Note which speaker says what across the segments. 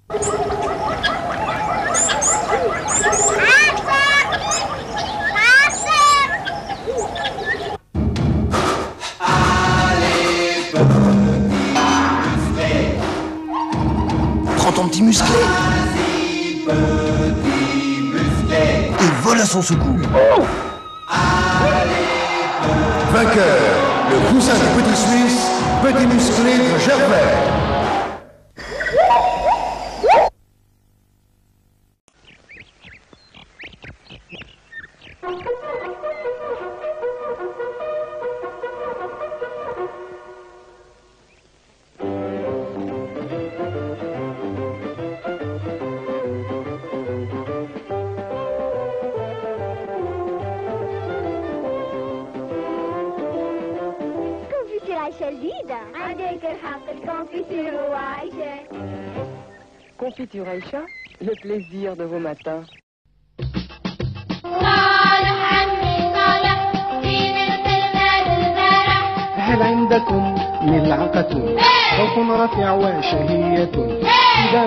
Speaker 1: Prends ton petit musclé et vole à son secours.
Speaker 2: Vainqueur, le cousin du petit Suisse, petit musclé de Gervais.
Speaker 3: Confiture Aïcha, le plaisir de vos matins.
Speaker 4: هل عندكم ملعقة خوف رفيع وشهية؟ إذا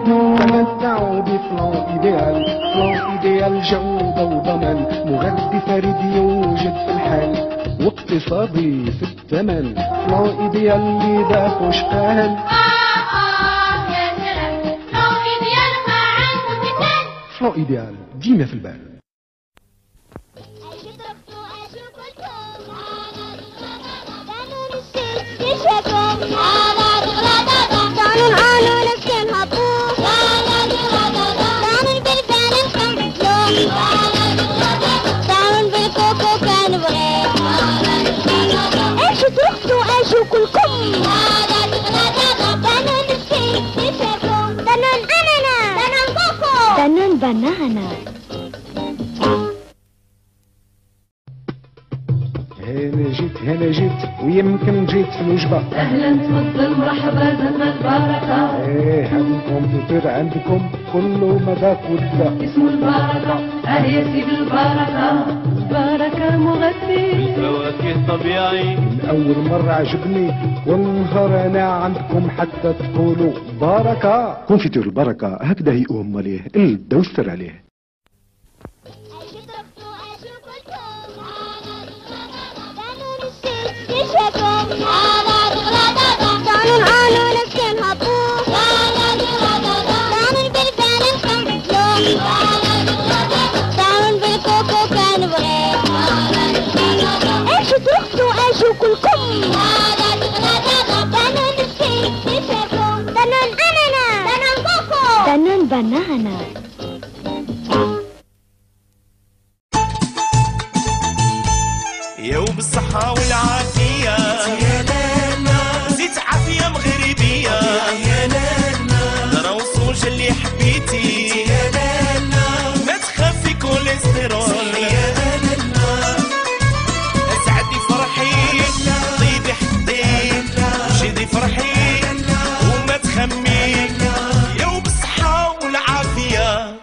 Speaker 4: تمتعوا بفلان إيديال، فلان إيديال جودة وضمان، مغذي فريد يوجد في الحال واقتصادي في الثمن، فلان إيديال اللي دافوش قال فلان إيديال ديما في البال.
Speaker 5: بنانا.
Speaker 4: هنا جيت ويمكن جيت في الوجبة.
Speaker 6: أهلا تفضل مرحبا زلنا البركة.
Speaker 4: إيه هاد الكمبيوتر عندكم كله مذاق ودا.
Speaker 6: اسمه البركة، هي سيب البركة. البركة مغذي
Speaker 7: بالفواكه طبيعي.
Speaker 4: من أول مرة عجبني والنهار أنا عندكم حتى تقولوا بركة. كونفيتور البركة هكذا يقوم ماليه الدا وستر عليه.
Speaker 5: بنانا.
Speaker 7: يا وبالصحة والعافية يا لالا، زيت عافية مغربية يا لالا، ضرا وصوج اللي حبيتي يا لالا، ما تخافي كوليسترول يا لالا، اسعدي فرحي طيبي حدي شدي فرحي وما تخمي، يا وبالصحة والعافية.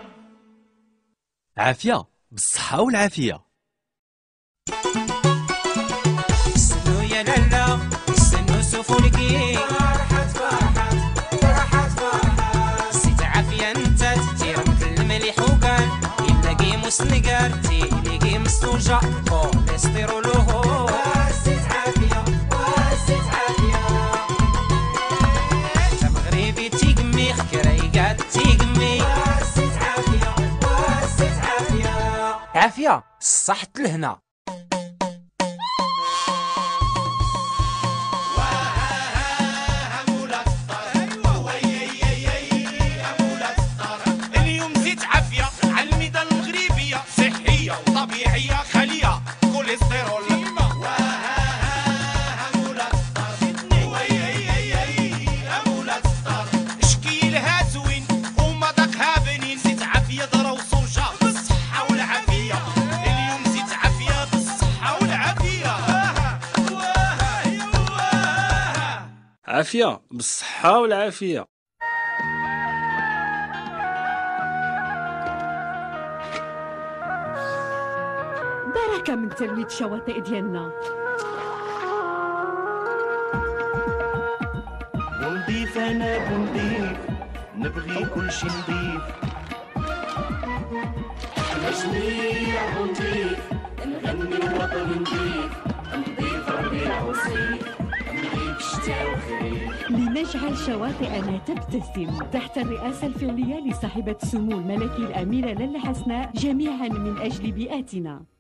Speaker 8: عافية بالصحة والعافية.
Speaker 9: سنو يا لالا سنو سفولكي، فرحت فرحت فرحت فرحت، سيت عافية انت تدير مثل المليح وكان، يلاقي مسنقر تيلاقي مستوجع كوليسترول هو، سيت عافية سيت عافية، انت مغربي تيقمي خكريقات تيقمي، سيت عافية سيت عافية. عافية صحت لهنا.
Speaker 7: اليوم زيت عافية على الميدان المغربية، صحية وطبيعية خالية كوليسترول. شكيلها زوين ومذاقها بنين، زيت عافية ضرا وصوجة بالصحة والعافية. اليوم زيت عافية بالصحة والعافية.
Speaker 10: عافية بالصحة والعافية.
Speaker 11: بركة من ترويج شواطئ ديالنا.
Speaker 7: بنضيف انا بنضيف نبغي كل شي نضيف.
Speaker 6: مجميع ونضيف نغني الوطن نضيف نضيف ربيع وصيف نضيف شتاء وخريف.
Speaker 11: لنجعل شواطئنا تبتسم تحت الرئاسة الفعلية لصاحبة السمو الملكي الأميرة لاله حسناء، جميعا من أجل بيئاتنا.